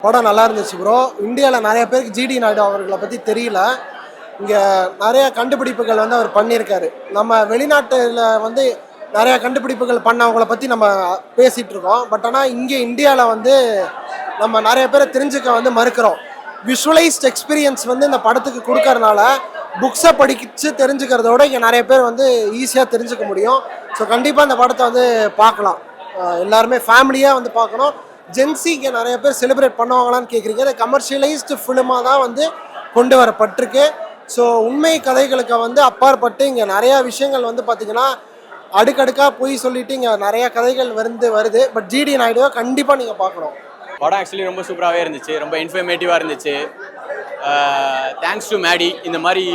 படம் நல்லா இருந்துச்சு ப்ரோ. இந்தியாவில் நிறைய பேருக்கு ஜிடி நாயுடு அவர்களை பற்றி தெரியல. இங்கே நிறைய கண்டுபிடிப்புகள் வந்து அவர் பண்ணியிருக்காரு. நம்ம வெளிநாட்டில் வந்து நிறைய கண்டுபிடிப்புகள் பண்ணவங்கள பற்றி நம்ம பேசிகிட்டு இருக்கோம். பட் ஆனால் இங்கே இந்தியாவில் வந்து நம்ம நிறைய பேரை தெரிஞ்சுக்க வந்து மறுக்கிறோம். விஷுவலைஸ்ட் எக்ஸ்பீரியன்ஸ் வந்து இந்த படத்துக்கு கொடுக்கறதுனால புக்ஸை படிச்சு தெரிஞ்சுக்கிறதோட இங்கே நிறைய பேர் வந்து ஈஸியாக தெரிஞ்சுக்க முடியும். ஸோ கண்டிப்பாக இந்த படத்தை வந்து பார்க்கலாம். எல்லாருமே ஃபேமிலியாக வந்து பார்க்கணும். ஜென்சி இங்கே நிறைய பேர் செலிப்ரேட் பண்ணுவாங்களான்னு கேட்குறீங்க. இது கமர்ஷியலைஸ்டு ஃபிலிமாக தான் வந்து கொண்டு வரப்பட்டிருக்கு. ஸோ உண்மை கதைகளுக்கு வந்து அப்பாற்பட்டு இங்கே நிறையா விஷயங்கள் வந்து பார்த்திங்கன்னா அடுக்கடுக்காக போய் சொல்லிட்டு இங்கே நிறையா கதைகள் வருது. பட் ஜிடி நாயுடுவை கண்டிப்பாக நீங்கள் பார்க்கணும். படம் ஆக்சுவலி ரொம்ப சூப்பராகவே இருந்துச்சு, ரொம்ப இன்ஃபர்மேட்டிவாக இருந்துச்சு. Thanks to Maddy. இந்த மாதிரி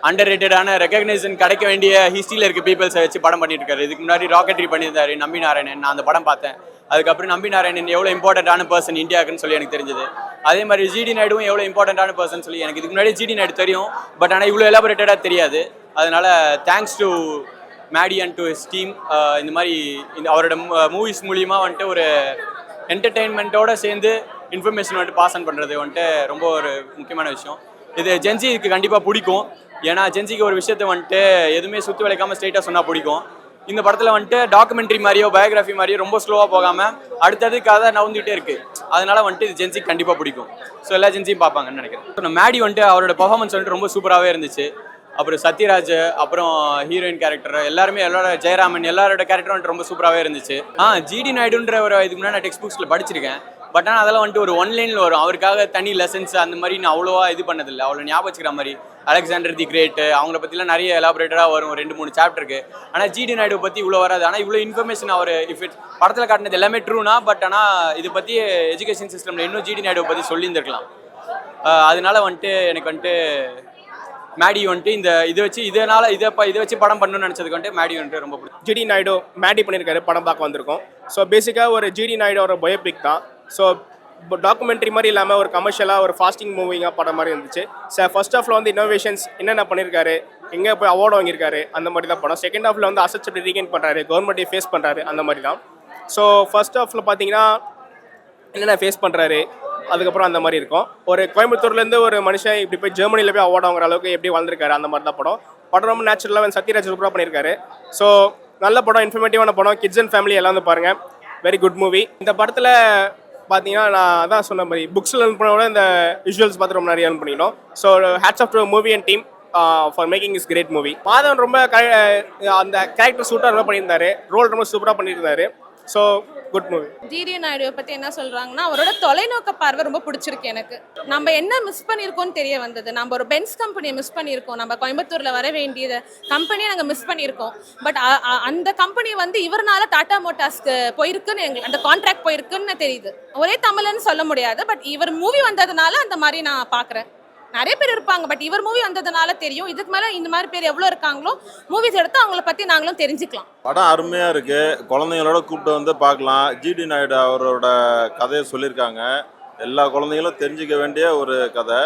அண்டர் ரேட்டடான ரெகக்னைசேஷன் கிடைக்க வேண்டிய ஹிஸ்ட்ரியில் இருக்க பீப்பிள்ஸை வச்சு படம் பண்ணிட்டு இருக்காரு. இதுக்கு முன்னாடி ராக்கெட்ரி பண்ணியிருந்தாரு நம்பி நாராயணன். நான் அந்த படம் பார்த்தேன். அதுக்கப்புறம் நம்பி நாராயணன் எவ்வளோ இம்பார்ட்டண்ட்டான பர்சன் இந்தியாவுக்குன்னு சொல்லி எனக்கு தெரிஞ்சது. அதே மாதிரி ஜிடி நாயுடுவும் எவ்வளோ இம்பார்ட்டண்ட்டான பர்சன் சொல்லி எனக்கு இதுக்கு முன்னாடி ஜிடி நாயுடு தெரியும். பட் ஆனால் இவ்வளோ எலாபரேட்டடாக தெரியாது. அதனால thanks to Maddy and to his team. இந்த மாதிரி அவரோட மூவிஸ் மூலியமாக வந்துட்டு ஒரு என்டர்டெயின்மெண்ட்டோடு சேர்ந்து இன்ஃபர்மேஷன் வந்துட்டு பாஸ் ஆன் பண்ணுறது வந்துட்டு ரொம்ப ஒரு முக்கியமான விஷயம். இது ஜென்சிக்கு கண்டிப்பாக பிடிக்கும். ஏன்னா ஜென்சிக்கு ஒரு விஷயத்தை வந்துட்டு எதுவுமே சுற்றி வளைக்காமல் ஸ்ட்ரெயிட்டாக சொன்னால் பிடிக்கும். இந்த படத்தில் வந்துட்டு டாக்குமெண்ட்ரி மாதிரியோ பயோகிராஃபி மாதிரியோ ரொம்ப ஸ்லோவாக போகாமல் அடுத்தது கதை நவுந்துகிட்டே இருக்குது. அதனால வந்துட்டு இது ஜென்சிக்கு கண்டிப்பாக பிடிக்கும். ஸோ எல்லா ஜென்சியும் பார்ப்பாங்கன்னு நினைக்கிறேன். மேடி வந்துட்டு அவரோட பர்ஃபார்மன்ஸ் வந்துட்டு ரொம்ப சூப்பராகவே இருந்துச்சு. அப்புறம் சத்யராஜ், அப்புறம் ஹீரோயின் கேரக்டர் எல்லாருமே, ஜெயராமன் எல்லாரோட கேரக்டரும் வந்துட்டு ரொம்ப சூப்பராகவே இருந்துச்சு. ஜிடி நாயுடுன்ற ஒரு இதுக்கு முன்னாடி நான் டெக்ஸ்ட் புக்ஸில் படிச்சிருக்கேன். பட் ஆனால் அதெல்லாம் வந்துட்டு ஒரு ஒன் லைனில் வரும். அவருக்காக தனி லெசன்ஸ் அந்த மாதிரி நான் அவ்வளோவா இது பண்ணதில்லை. அவ்வளோ ஞாபகம் வச்சுக்கிற மாதிரி அலெக்சாண்டர் தி கிரேட் அவங்கள பற்றிலாம் நிறைய எலாபரேட்டடாக வரும், 2-3 சாப்டருக்கு. ஆனால் ஜிடி நாயுடு பற்றி இவ்வளோ வராது. ஆனால் இவ்வளோ இன்ஃபர்மேஷன் அவர் படத்தில் காட்டினது எல்லாமே ட்ரூனா. பட் ஆனால் இது பற்றி எஜுகேஷன் சிஸ்டமில் இன்னும் ஜிடி நாயுடு பற்றி சொல்லியிருந்திருக்கலாம். அதனால வந்துட்டு எனக்கு வந்துட்டு மேடி வந்துட்டு இந்த இதை வச்சு படம் பண்ணணும்னு நினச்சதுக்கு வந்துட்டு மேடி வந்துட்டு ரொம்ப பிடிக்கும். ஜிடி நாயுடு மேடி பண்ணியிருக்காரு, படம் பார்க்க வந்திருக்கோம். ஸோ பேசிக்காக ஒரு ஜிடி நாயுடு ஒரு பயோபிக் தான். ஸோ டாக்குமெண்ட்ரி மாதிரி இல்லாமல் ஒரு கமர்ஷியலாக ஒரு ஃபாஸ்டிங் மூவிங்காக படம் மாதிரி இருந்துச்சு. ஃபர்ஸ்ட் ஹாஃபில் வந்து இன்னோவேஷன்ஸ் என்னென்ன பண்ணியிருக்காரு, எங்கே போய் அவார்டு வாங்கியிருக்காரு அந்த மாதிரி தான் படம். செகண்ட் ஹாஃபில் வந்து அசட்ஸ் எப்படி ரீகெயின் பண்ணுறாரு, கவர்மெண்ட்டை ஃபேஸ் பண்ணுறாரு அந்த மாதிரி தான். ஸோ ஃபர்ஸ்ட் ஹாஃபில் பார்த்தீங்கன்னா என்னென்ன ஃபேஸ் பண்ணுறாரு, அதுக்கப்புறம் அந்த மாதிரி இருக்கும். ஒரு கோயம்புத்தூர்லேருந்து ஒரு மனுஷன் இப்படி போய் ஜெர்மனியில் போய் அவார்டு வாங்குற அளவுக்கு எப்படி வளர்ந்துருக்காரு அந்த மாதிரி தான் படம். படம் ரொம்ப நேச்சுரலாக சத்யராஜ் சூப்பராக பண்ணியிருக்காரு. ஸோ நல்ல படம், இன்ஃபர்மேட்டிவான படம். கிட்ஸ் அண்ட் ஃபேமிலி எல்லாம் வந்து பாருங்கள். Very good movie. இந்த படத்தில் பார்த்தீங்கன்னா நான் அதான் சொன்ன மாதிரி புக்ஸில் லேர்ன் பண்ண விட இந்த விஷுவல்ஸ் பார்த்து ரொம்ப நிறைய லேர்ன் பண்ணிக்கணும். So hats off to movie and team for making is great movie. Madhavan ரொம்ப அந்த கேரக்டர் சூட்டாக ரொம்ப பண்ணியிருந்தாரு. ரோல் ரொம்ப சூப்பராக பண்ணியிருந்தாரு. So good movie. ஜிடி நாயுடுவை பற்றி என்ன சொல்கிறாங்கன்னா, அவரோட தொலைநோக்க பார்வை ரொம்ப பிடிச்சிருக்கு எனக்கு. நம்ம என்ன மிஸ் பண்ணியிருக்கோம்னு தெரிய வந்தது. நம்ம ஒரு பென்ஸ் கம்பெனியை மிஸ் பண்ணியிருக்கோம். நம்ம கோயம்புத்தூரில் வர வேண்டியது கம்பெனியை நாங்கள் மிஸ் பண்ணியிருக்கோம். பட் அந்த கம்பெனி வந்து இவர்னால டாடா மோட்டார்ஸ்க்கு போயிருக்குன்னு எங்களுக்கு அந்த கான்ட்ராக்ட் போயிருக்குன்னு தெரியுது. ஒரே தமிழ்னு சொல்ல முடியாது. பட் இவர் மூவி வந்ததுனால அந்த மாதிரி நான் பார்க்குறேன். நிறைய பேர் இருப்பாங்க, பட் இவர் மூவி வந்ததுனால தெரியும். இதுக்கு மேலே இந்த மாதிரி பேர் எவ்வளோ இருக்காங்களோ மூவிஸ் எடுத்து அவங்கள பற்றி நாங்களும் தெரிஞ்சுக்கலாம். படம் அருமையாக இருக்குது. குழந்தைங்களோட கூப்பிட்டு வந்து பார்க்கலாம். ஜிடி நாயுடு அவரோட கதையை சொல்லியிருக்காங்க. எல்லா குழந்தைங்களும் தெரிஞ்சிக்க வேண்டிய ஒரு கதை.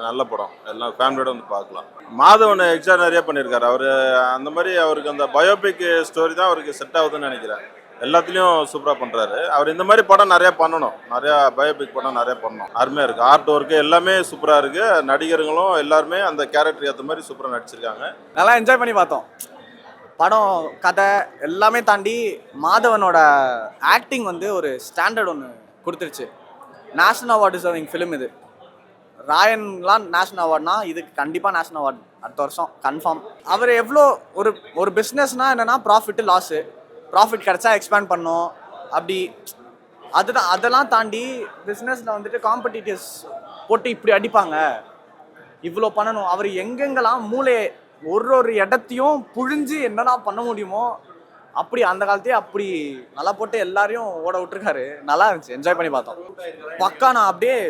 நல்ல படம். எல்லாம் ஃபேமிலியோட வந்து பார்க்கலாம். மாதவன் எக்ஸ்ட்ரா நிறைய பண்ணியிருக்காரு. அவர் அந்த மாதிரி அவருக்கு அந்த பயோபிக் ஸ்டோரி தான் அவருக்கு செட் ஆகுதுன்னு நினைக்கிறேன். எல்லாத்துலேயும் சூப்பராக பண்ணுறாரு. அவர் இந்த மாதிரி படம் நிறையா பண்ணணும். நிறையா பயோபிக் படம் நிறையா பண்ணணும். அருமையாக இருக்குது. ஆர்ட் ஒர்க்கு எல்லாமே சூப்பராக இருக்குது. நடிகர்களும் எல்லாருமே அந்த கேரக்டர் ஏற்ற மாதிரி சூப்பராக நடிச்சிருக்காங்க. நல்லா என்ஜாய் பண்ணி பார்த்தோம். படம் கதை எல்லாமே தாண்டி மாதவனோட ஆக்டிங் வந்து ஒரு ஸ்டாண்டர்ட் ஒன்று கொடுத்துருச்சு. நேஷ்னல் அவார்டு டிசர்விங் ஃபிலிம் இது. ராயன்லாம் நேஷ்னல் அவார்ட்னா இதுக்கு கண்டிப்பாக நேஷ்னல் அவார்டு அடுத்த வருஷம் கன்ஃபார்ம். அவர் எவ்வளோ ஒரு பிஸ்னஸ்னால் என்னென்னா ப்ராஃபிட்டு லாஸு. ப்ராஃபிட் கிடச்சா எக்ஸ்பேண்ட் பண்ணோம் அப்படி. அதெல்லாம் தாண்டி பிஸ்னஸில் வந்துட்டு காம்படிட்டிவ்ஸ் போட்டு இப்படி அடிப்பாங்க, இவ்வளோ பண்ணணும். அவர் எங்கெங்கெல்லாம் மூளையை ஒரு இடத்தையும் புழிஞ்சு என்னென்னா பண்ண முடியுமோ அப்படி அந்த காலத்தையே அப்படி நல்லா போட்டு எல்லாரையும் ஓட விட்டுருக்காரு. நல்லா இருந்துச்சு, என்ஜாய் பண்ணி பார்த்தோம். பக்கா நான் அப்படியே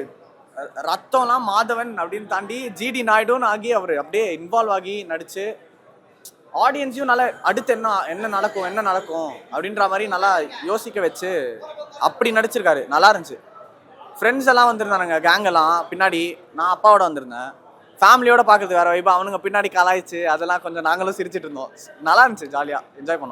ரத்தம்லாம் மாதவன் அப்படின்னு தாண்டி ஜிடி நாயுடுன்னு ஆகி அவர் அப்படியே இன்வால்வ் ஆகி நடித்து ஆடியன்ஸையும் நல்லா அடுத்து என்ன நடக்கும் அப்படின்ற மாதிரி நல்லா யோசிக்க வச்சு அப்படி நடிச்சிருக்காரு. நல்லா இருந்துச்சு. ஃப்ரெண்ட்ஸ் எல்லாம் வந்திருந்தானுங்க, கேங்கெல்லாம் பின்னாடி. நான் அப்பாவோட வந்திருந்தேன். ஃபேமிலியோட பார்க்குறது வேறு வைப்பு. அவனுங்க பின்னாடி கலாய்ச்சி அதெல்லாம் கொஞ்சம் நாங்களும் சிரிச்சிட்டு இருந்தோம். நல்லா இருந்துச்சு, ஜாலியாக என்ஜாய் பண்ணோம்.